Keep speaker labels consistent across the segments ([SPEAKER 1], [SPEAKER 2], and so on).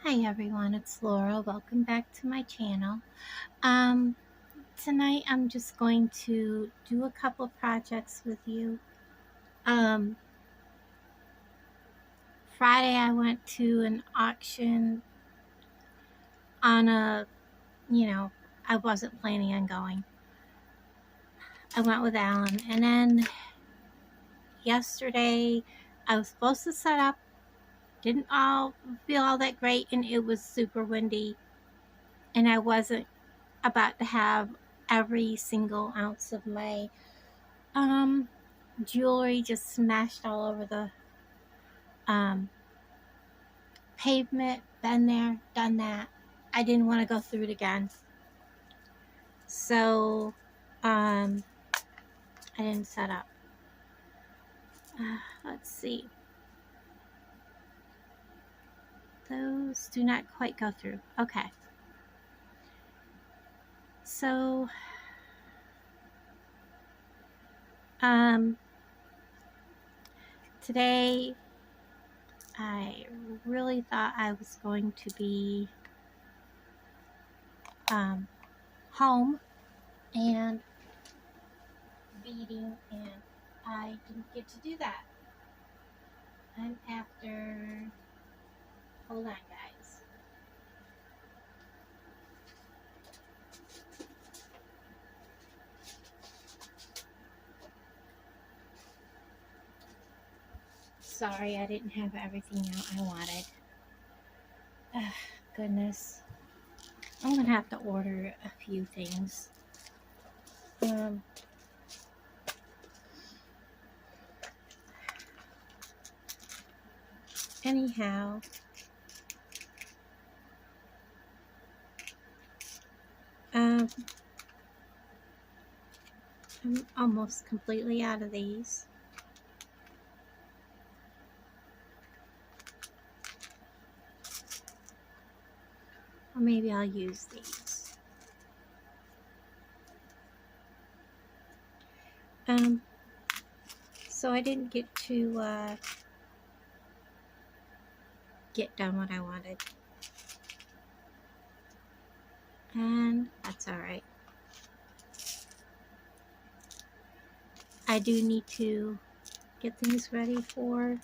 [SPEAKER 1] Hi everyone, it's Laura. Welcome back to my channel. Um, Tonight I'm just going to do a couple projects with you. Um, Friday I went to an auction on I wasn't planning on going. I went with Alan, and then yesterday I was supposed to set up, didn't all feel all that great, and it was super windy, and I wasn't about to have every single ounce of my um jewelry just smashed all over the um, pavement. Been there, done that. I didn't want to go through it again. So I didn't set up. Let's see. Those do not quite go through. Okay. So today I really thought I was going to be home and beading, and I didn't get to do that. I'm after, hold on guys. Sorry, I didn't have everything out I wanted. Goodness. I'm gonna have to order a few things. Anyhow, I'm almost completely out of these. Or maybe I'll use these. So I didn't get to get done what I wanted. And that's alright. I do need to get things ready for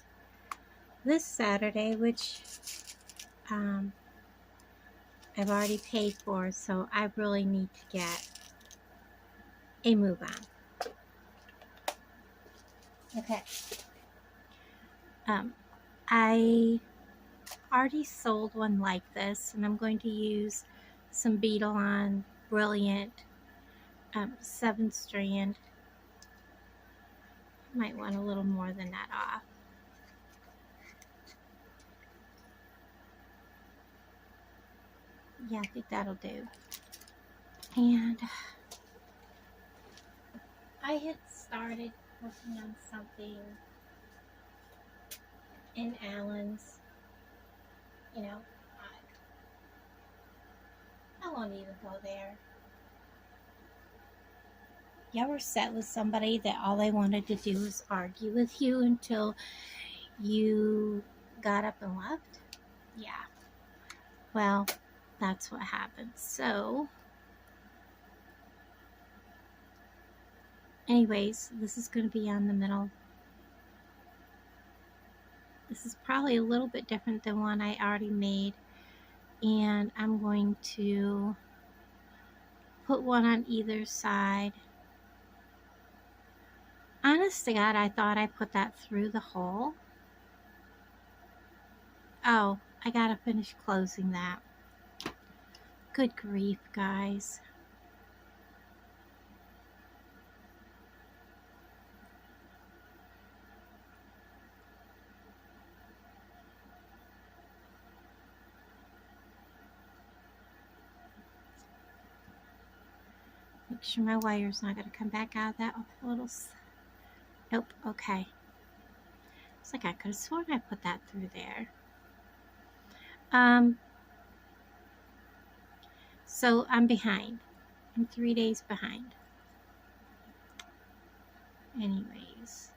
[SPEAKER 1] this Saturday, which I've already paid for, so I really need to get a move on. Okay. I already sold one like this, and I'm going to use some Beetle on Brilliant 7-strand. Might want a little more than that off. Yeah, I think that'll do. And I had started working on something in Allen's, I won't even go there. You ever sat with somebody that all they wanted to do was argue with you until you got up and left? Yeah. Well, that's what happened. So, anyways, this is going to be on the middle. This is probably a little bit different than one I already made. And I'm going to put one on either side. Honest to God, I thought I put that through the hole. Oh, I gotta finish closing that. Good grief, guys. Make sure my wire's not gonna come back out of that little... Nope, okay. It's like I could have sworn I put that through there. So I'm behind. I'm 3 days behind. Anyways.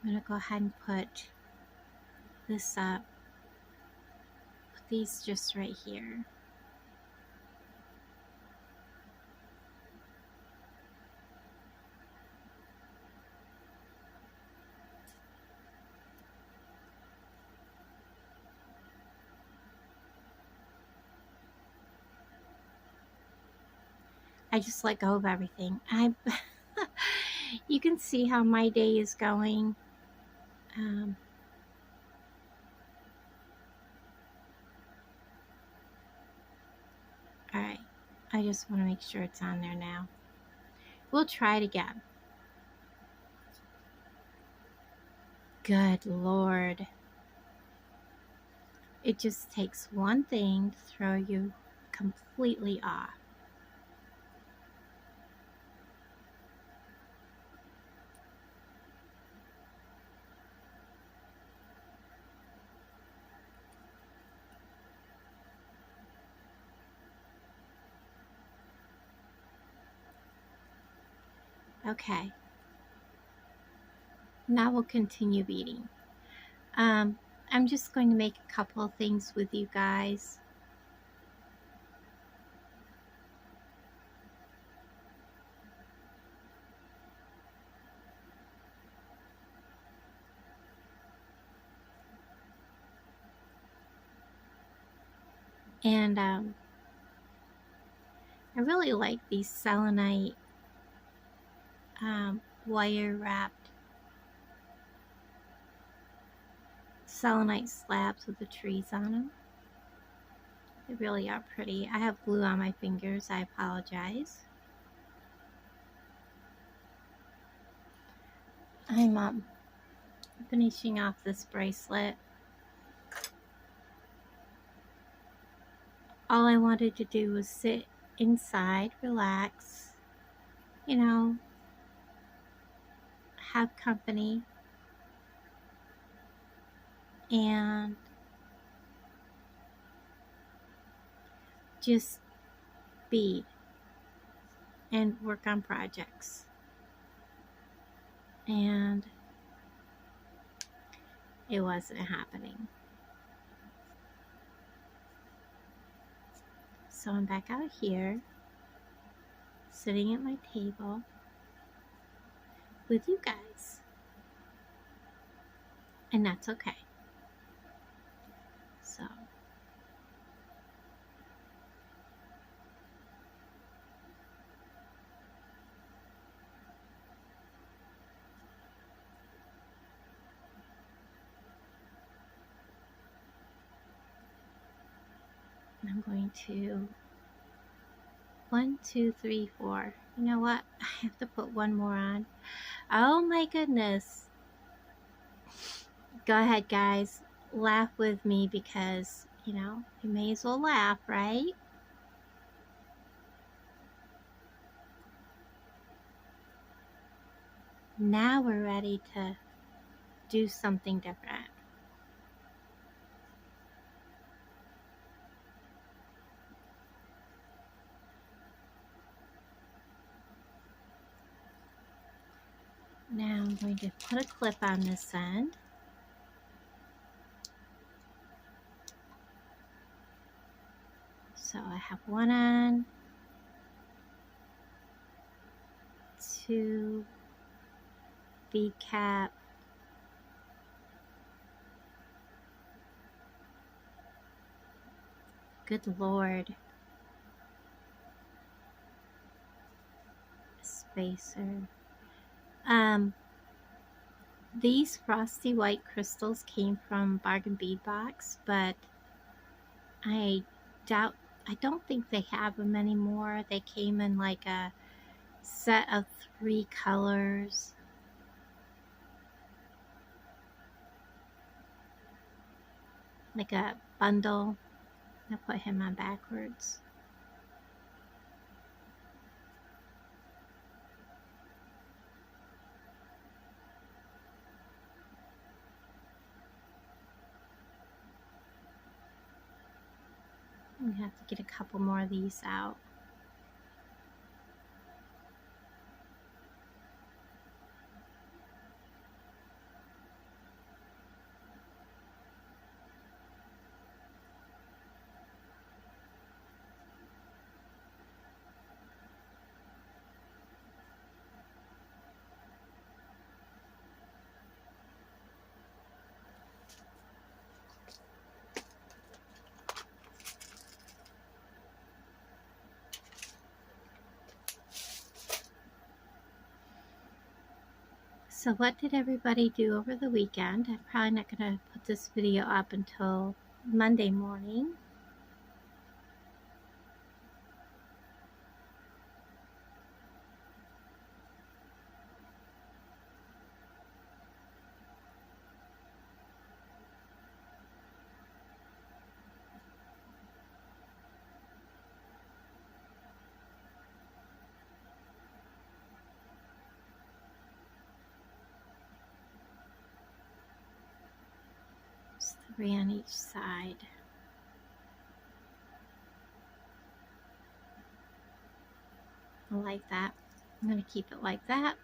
[SPEAKER 1] I'm going to go ahead and put this up. Put these just right here. I just let go of everything. You can see how my day is going. All right, I just want to make sure it's on there now. We'll try it again. Good Lord. It just takes one thing to throw you completely off. Okay. Now we'll continue beading. I'm just going to make a couple of things with you guys. And I really like these selenite wire wrapped selenite slabs with the trees on them. They really are pretty. I have glue on my fingers. I apologize. I'm finishing off this bracelet. All I wanted to do was sit inside, relax, you know, have company, and just bead and work on projects. And it wasn't happening. So I'm back out here, sitting at my table with you guys. And that's okay. So I'm going to 1, 2, 3, 4. You know what? I have to put one more on. Oh my goodness. Go ahead, guys. Laugh with me because, you know, you may as well laugh, right? Now we're ready to do something different. Now I'm going to put a clip on this end. So I have one on, 2 bead cap, good Lord, spacer. These frosty white crystals came from Bargain Bead Box, but I don't think they have them anymore. They came in like a set of 3 colors. Like a bundle. I'll put him on backwards. We have to get a couple more of these out. So what did everybody do over the weekend? I'm probably not going to put this video up until Monday morning. Just 3 on each side. I like that. I'm going to keep it like that.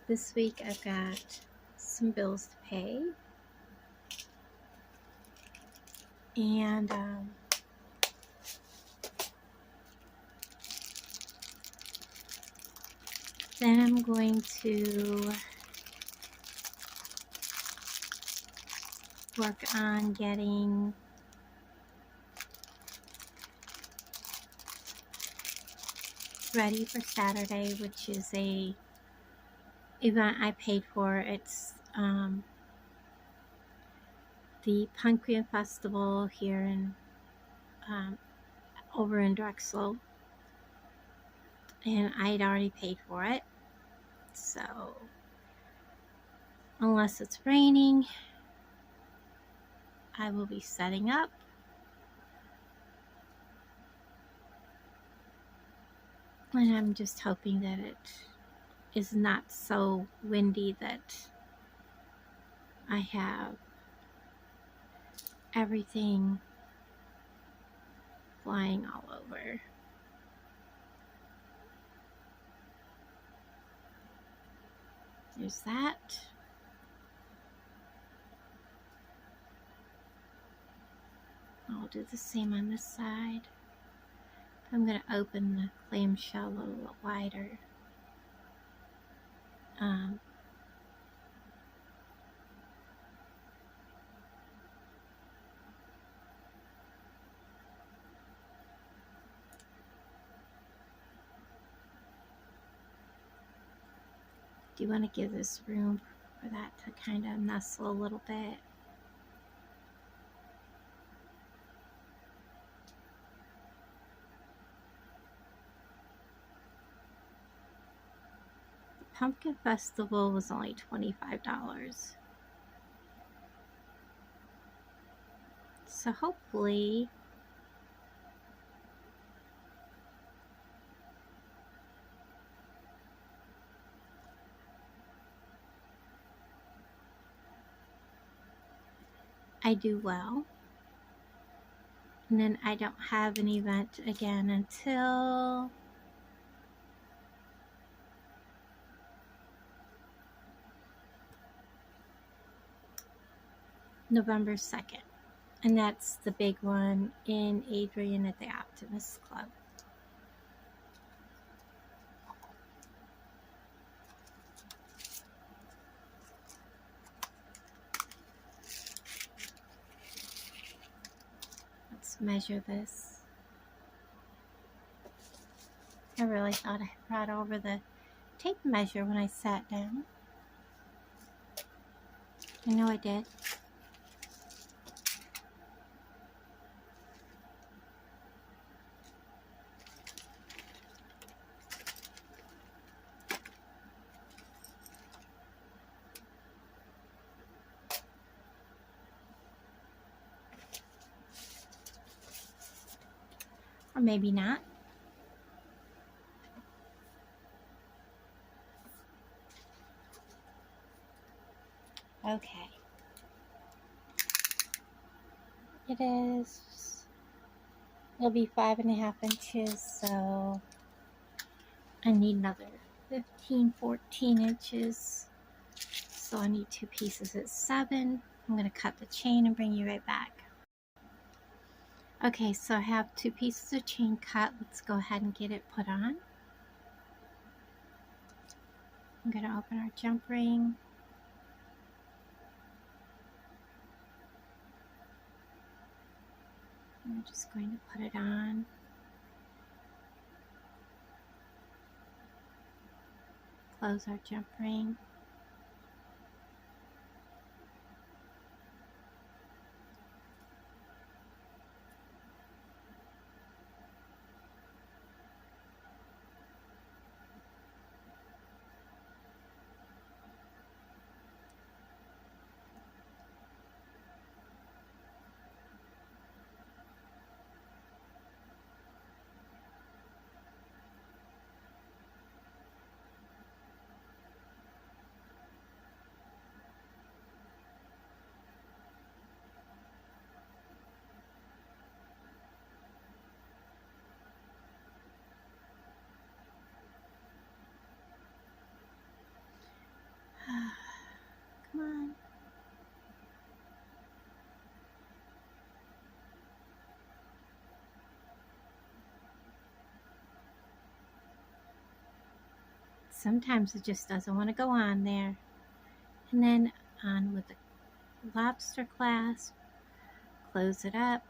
[SPEAKER 1] This week I've got some bills to pay. And then I'm going to work on getting ready for Saturday, which is a event I paid for. It's the Pumpkin Festival here in over in Drexel, and I'd already paid for it. So unless it's raining, I will be setting up. And I'm just hoping that it is not so windy that I have everything flying all over. There's that. I'll do the same on this side. I'm going to open the clamshell a little wider. Do you want to give this room for that to kind of nestle a little bit? The Pumpkin Festival was only $25. So hopefully I do well. And then I don't have an event again until November 2nd. And that's the big one in Adrian at the Optimist Club. Let's measure this. I really thought I brought over the tape measure when I sat down. I know I did. Or maybe not. Okay. It'll be 5.5 inches, so I need another 15, 14 inches. So I need 2 pieces at 7. I'm going to cut the chain and bring you right back. Okay, so I have 2 pieces of chain cut. Let's go ahead and get it put on. I'm going to open our jump ring. we're just going to put it on. Close our jump ring. Come on. Sometimes it just doesn't want to go on there. And then on with the lobster clasp, close it up,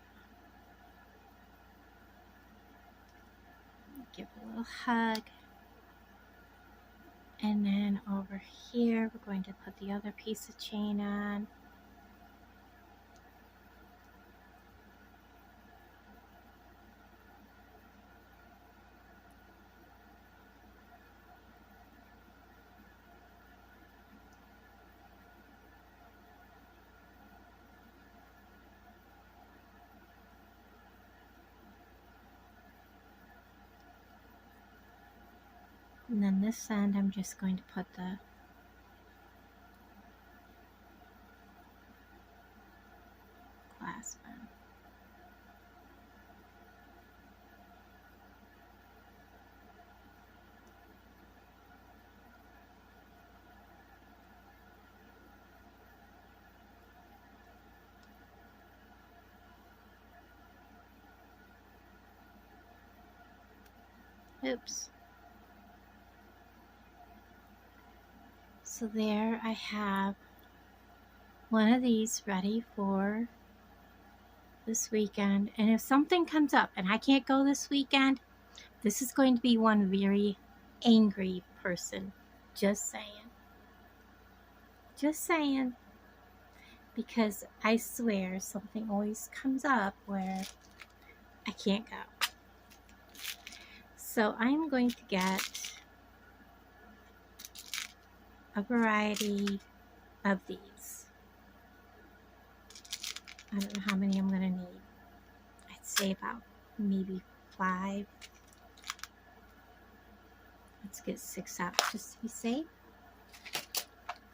[SPEAKER 1] give it a little hug, and then over here we're going to put the other piece of chain on. And then this end, I'm just going to put the clasp on. Oops. So there I have one of these ready for this weekend. And if something comes up and I can't go this weekend, this is going to be one very angry person. Just saying. Just saying. Because I swear something always comes up where I can't go. So I'm going to get a variety of these. I don't know how many I'm going to need. I'd say about maybe 5. Let's get 6 out just to be safe.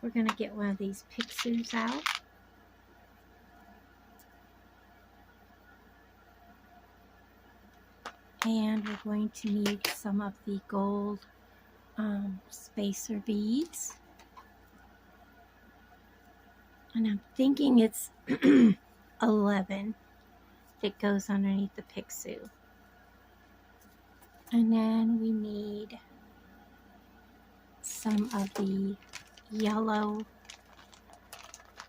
[SPEAKER 1] We're going to get one of these Pixius out. And we're going to need some of the gold spacer beads. And I'm thinking it's 11 that goes underneath the Pixiu. And then we need some of the yellow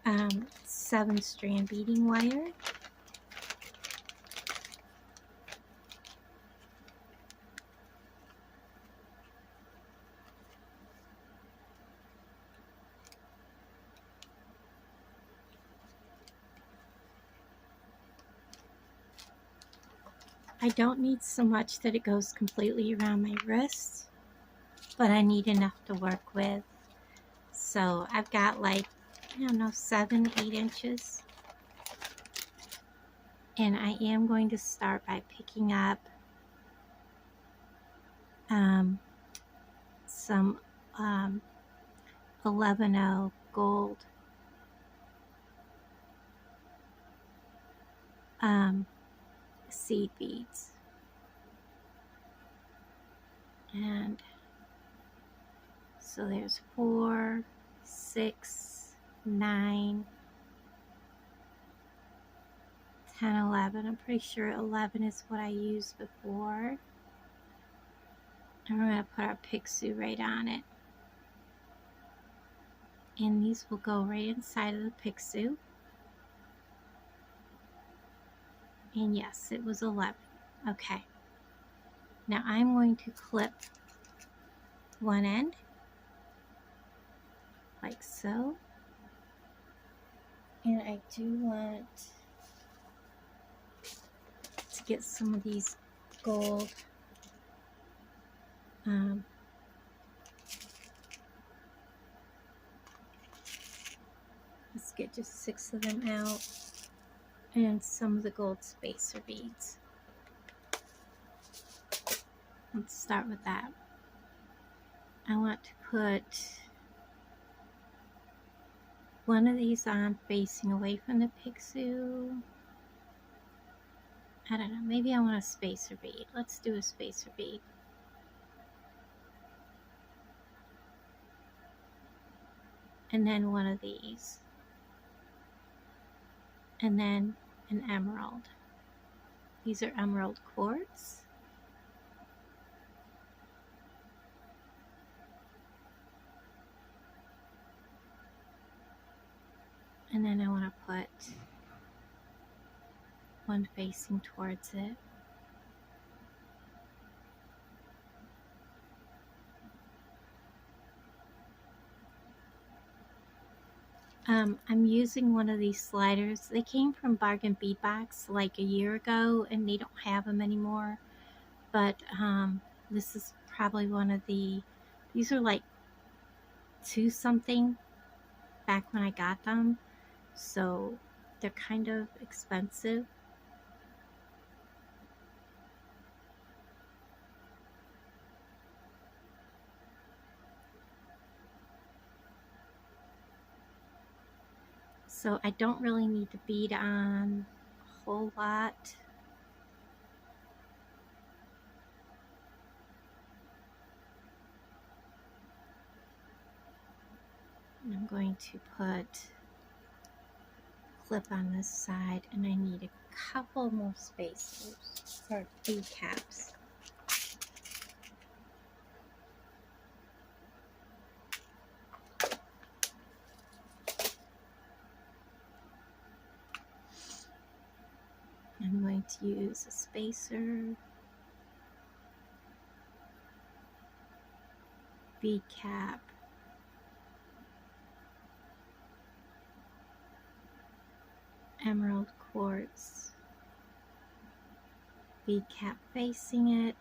[SPEAKER 1] 7-strand beading wire. I don't need so much that it goes completely around my wrist, but I need enough to work with. So I've got like, I don't know, 7, 8 inches. And I am going to start by picking up some 11.0 gold seed beads. And so there's 4, 6, 9, 10, 11. I'm pretty sure 11 is what I used before. And we're going to put our Pixiu right on it. And these will go right inside of the Pixiu. And yes, it was 11. Okay. Now I'm going to clip one end like so. And I do want to get some of these gold let's get just 6 of them out, and some of the gold spacer beads. Let's start with that. I want to put one of these on facing away from the Pixiu. I don't know, maybe I want a spacer bead. Let's do a spacer bead. And then one of these. And then an emerald. These are emerald quartz. And then I want to put one facing towards it. I'm using one of these sliders. They came from Bargain Bead Box like a year ago, and they don't have them anymore. But this is probably one of the, these are like 2 something back when I got them. So they're kind of expensive. So I don't really need to bead on a whole lot. And I'm going to put clip on this side, and I need a couple more spacers or bead caps. I'm going to use a spacer, bead cap, emerald quartz, bead cap facing it.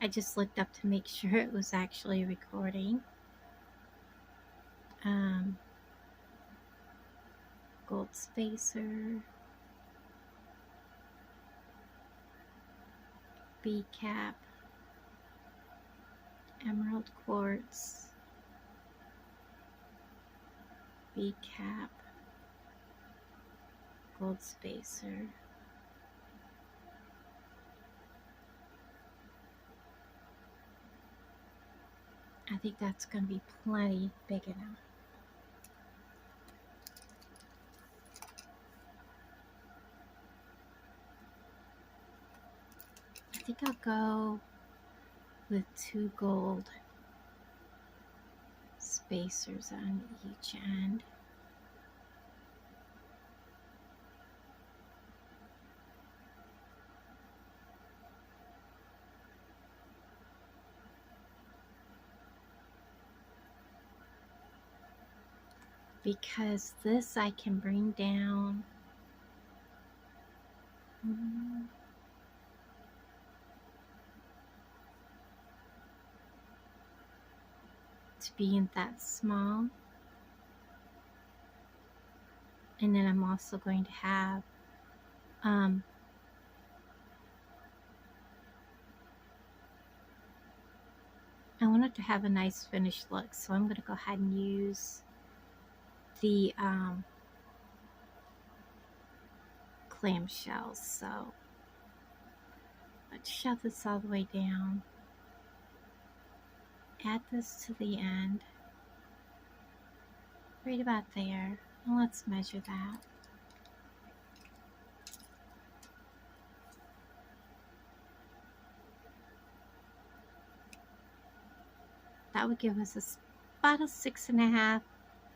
[SPEAKER 1] I just looked up to make sure it was actually recording. Gold spacer, bead cap, emerald quartz, bead cap, gold spacer. I think that's going to be plenty big enough. I think I'll go with 2 gold spacers on each end. Because this I can bring down to being that small. And then I'm also going to have I want it to have a nice finished look, so I'm going to go ahead and use the clamshells. So let's shove this all the way down. Add this to the end, right about there, and let's measure that. That would give us about a 6.5,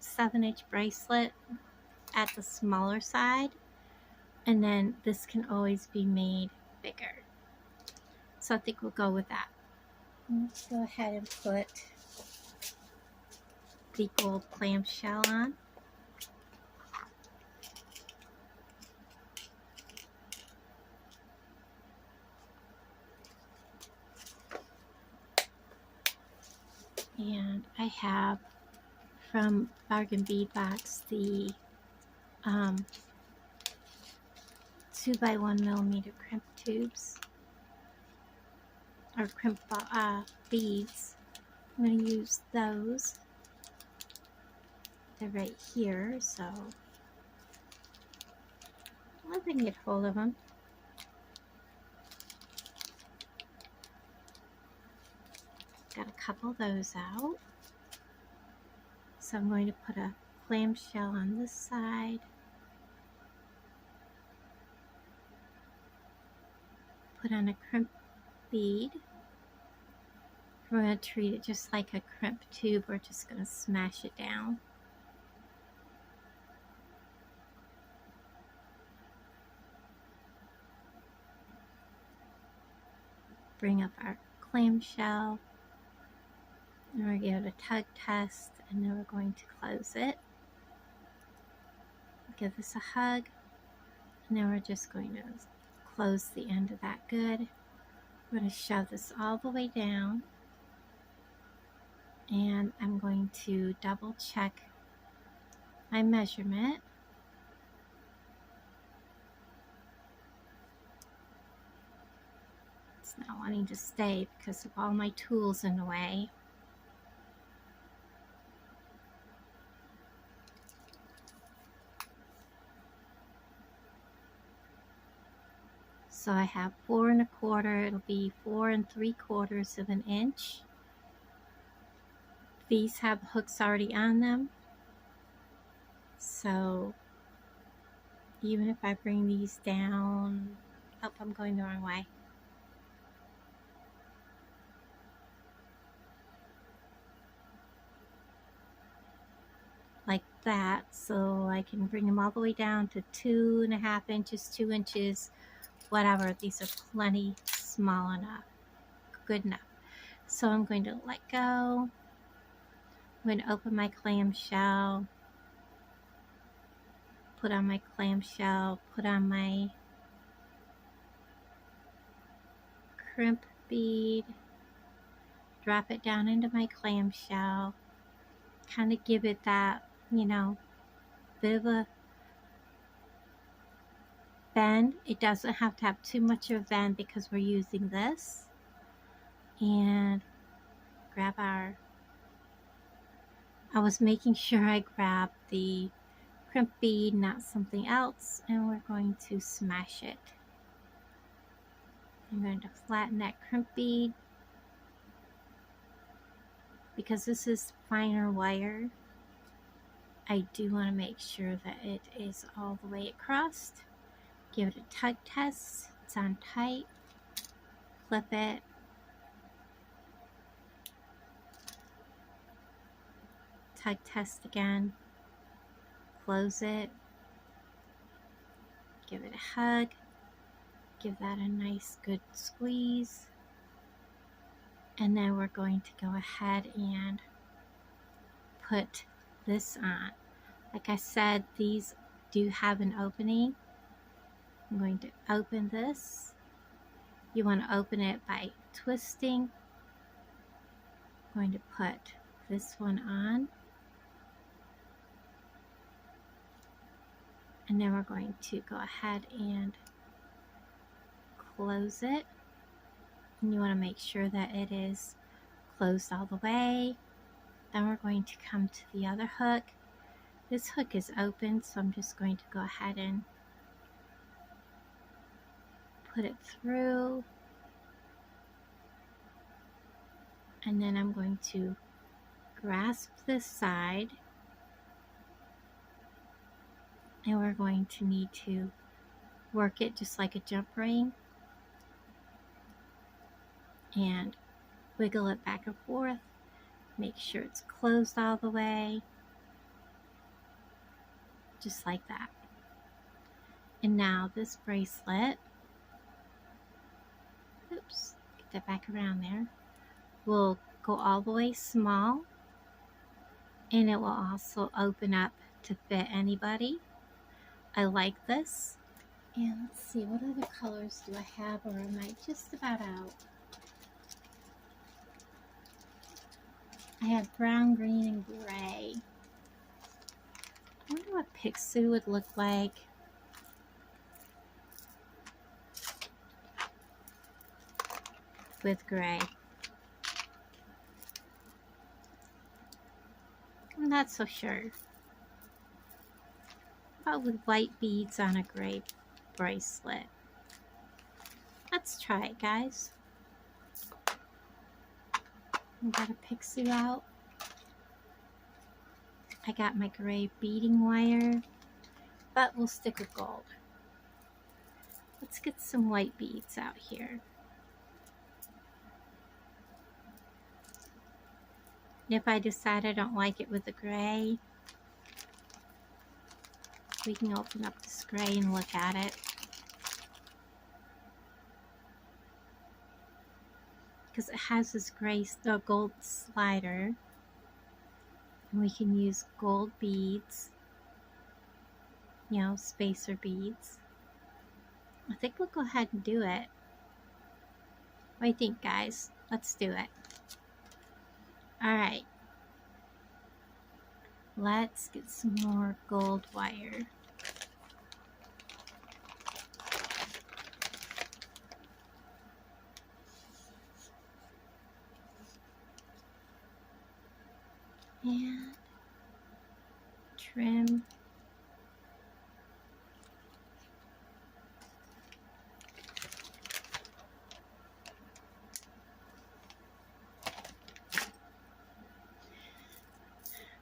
[SPEAKER 1] 7-inch bracelet at the smaller side. And then this can always be made bigger. So I think we'll go with that. Let's go ahead and put the gold clamshell on. And I have from Bargain Bead Box the 2x1mm crimp tubes or crimp beads. I'm going to use those. They're right here, so I can get hold of them. Got a couple of those out. So I'm going to put a clamshell on this side. Put on a crimp bead. We're going to treat it just like a crimp tube. We're just going to smash it down. Bring up our clamshell. And we're going to give it a tug test, and then we're going to close it. Give this a hug, and then we're just going to close the end of that good. We're going to shove this all the way down, and I'm going to double check my measurement. It's not wanting to stay because of all my tools in the way. So I have 4 1/4, it'll be 4 3/4 of an inch. These have hooks already on them. So even if I bring these down, oh, I'm going the wrong way. Like that, so I can bring them all the way down to 2 1/2 inches, 2 inches, whatever. These are plenty small enough, good enough. So I'm going to let go. I'm going to open my clamshell, put on my clamshell, put on my crimp bead, drop it down into my clamshell, kind of give it that, you know, bit of a bend. It doesn't have to have too much of a bend because we're using this. And grab our, I was making sure I grabbed the crimp bead, not something else, and we're going to smash it. I'm going to flatten that crimp bead because this is finer wire. I do want to make sure that it is all the way across. Give it a tug test. It's on tight. Clip it. Tug test again. Close it. Give it a hug. Give that a nice good squeeze. And then we're going to go ahead and put this on. Like I said, these do have an opening. I'm going to open this. You want to open it by twisting. I'm going to put this one on. And then we're going to go ahead and close it. And you want to make sure that it is closed all the way. Then we're going to come to the other hook. This hook is open, so I'm just going to go ahead and put it through. And then I'm going to grasp this side. And we're going to need to work it just like a jump ring. And wiggle it back and forth. Make sure it's closed all the way. Just like that. And now this bracelet, oops, get that back around there, will go all the way small, and it will also open up to fit anybody. I like this. And let's see, what other colors do I have, or am I just about out? I have brown, green, and gray. I wonder what Pixiu would look like. With gray. I'm not so sure. How about with white beads on a gray bracelet? Let's try it, guys. I got a Pixiu out. I got my gray beading wire, but we'll stick with gold. Let's get some white beads out here. If I decide I don't like it with the gray, we can open up this gray and look at it. Because it has this gray, gold slider. And we can use gold beads, you know, spacer beads. I think we'll go ahead and do it. What do you think, guys? Let's do it. Alright. Let's get some more gold wire. And trim.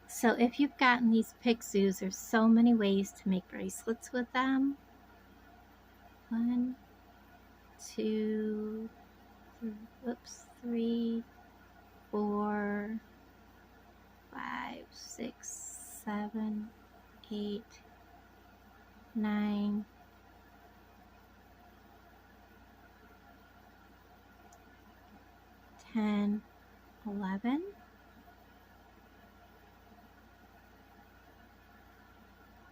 [SPEAKER 1] So if you've gotten these Pixius, there's so many ways to make bracelets with them. 1, 2, 3, 4, 5, 6, 7, 8, 9, 10, 11.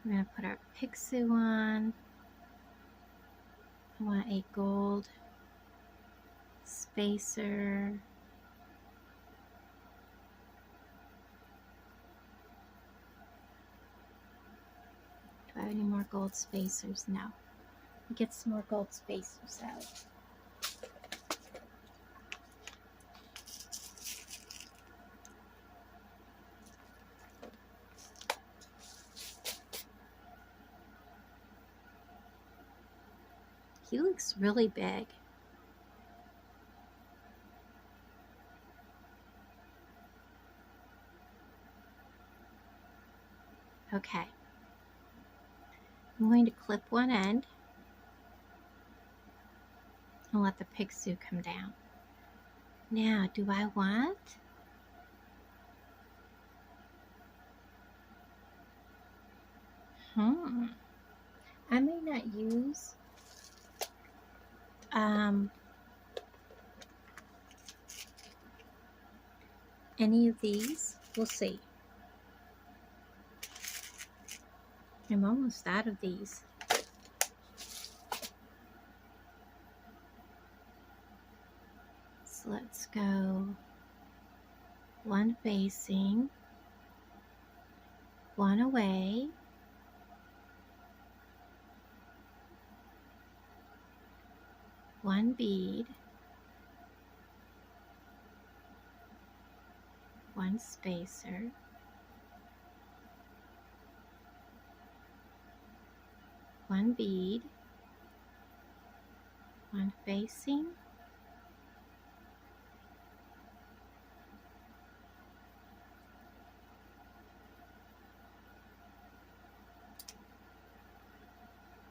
[SPEAKER 1] We're going to put our Pixiu on. I want a gold spacer. Do I have any more gold spacers? No. Get some more gold spacers out. He looks really big. Okay. I'm going to clip one end and let the Pixiu come down. Now, do I want I may not use any of these. We'll see. I'm almost out of these. So let's go one facing, one away, one bead, one spacer, one bead, one facing,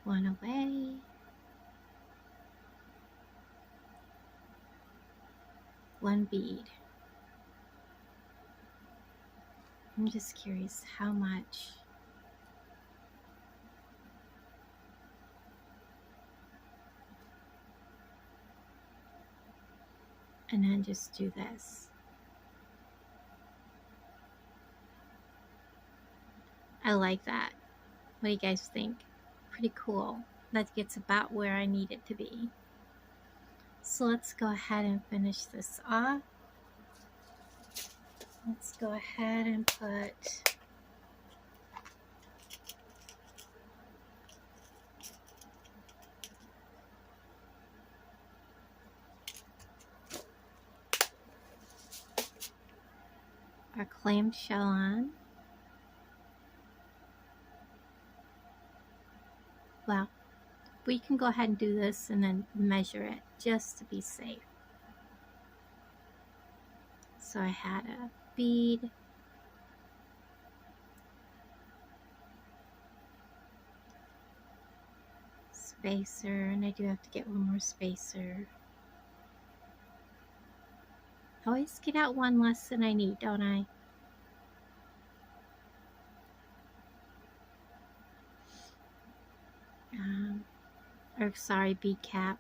[SPEAKER 1] one away, one bead. I'm just curious how much and then just do this. I like that. What do you guys think? Pretty cool. That gets about where I need it to be. So let's go ahead and finish this off. Let's go ahead and put our clamshell on. Well, we can go ahead and do this and then measure it just to be safe. So I had a bead, spacer, and I do have to get one more spacer. I always get out one less than I need, don't I? Or sorry, bead cap.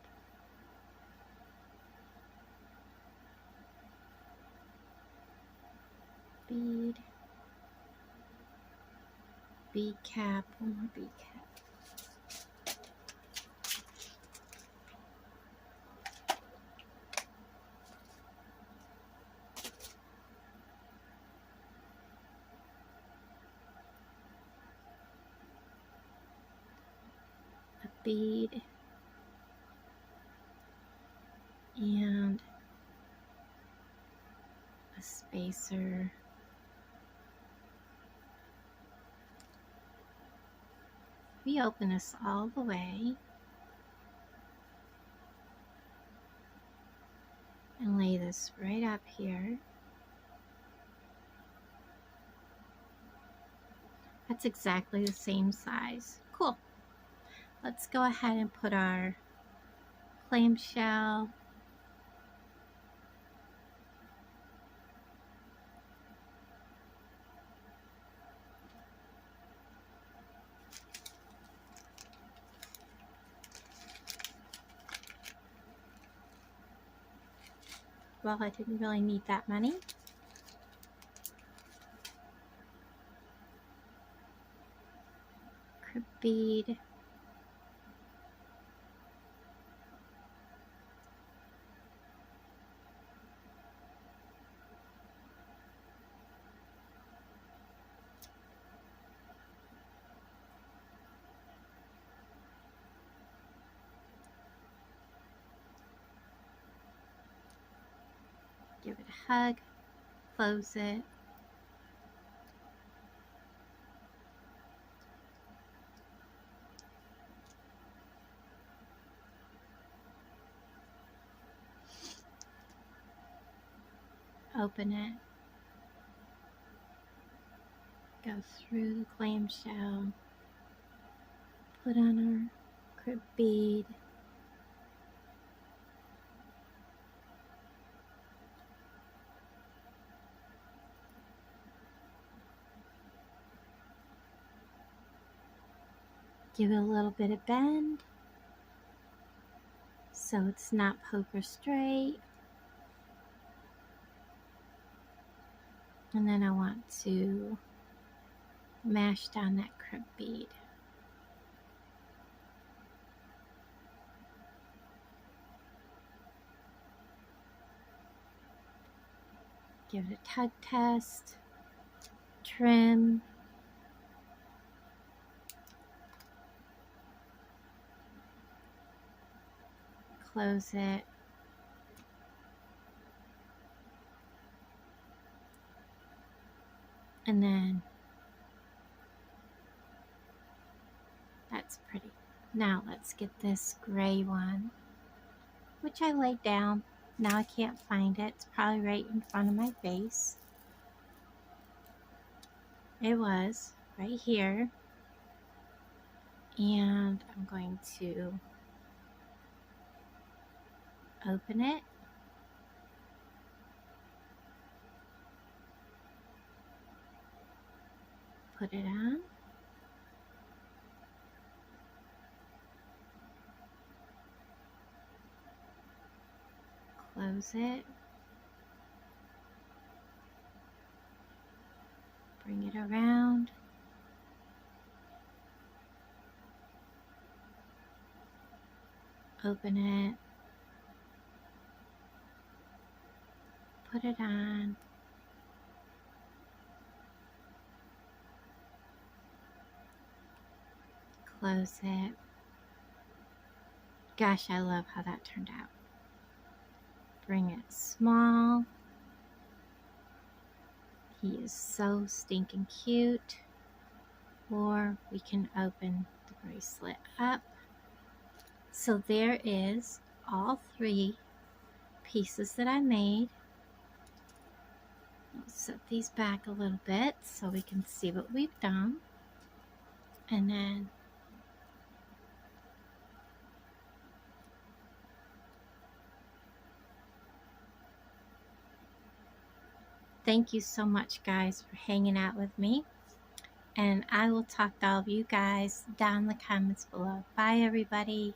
[SPEAKER 1] Bead. Bead cap, one more bead cap. A bead. And a spacer. We open this all the way and lay this right up here. That's exactly the same size. Cool. Let's go ahead and put our clamshell. Well, I didn't really need that many. Crib bead. Give it a hug, close it. Open it. Go through the clamshell. Put on our crib bead. Give it a little bit of bend so it's not poker straight. And then I want to mash down that crib bead. Give it a tug test. Trim. Close it. And then that's pretty. Now let's get this gray one, which I laid down. Now I can't find it. It's probably right in front of my face. It was right here. And I'm going to open it. Put it on. Close close it, bring it around, open it, put it on, close it. Gosh, I love how that turned out. Bring it small. He is so stinking cute. Or we can open the bracelet up. So there is all 3 pieces that I made. I'll set these back a little bit so we can see what we've done. And then thank you so much, guys, for hanging out with me. And I will talk to all of you guys down in the comments below. Bye, everybody.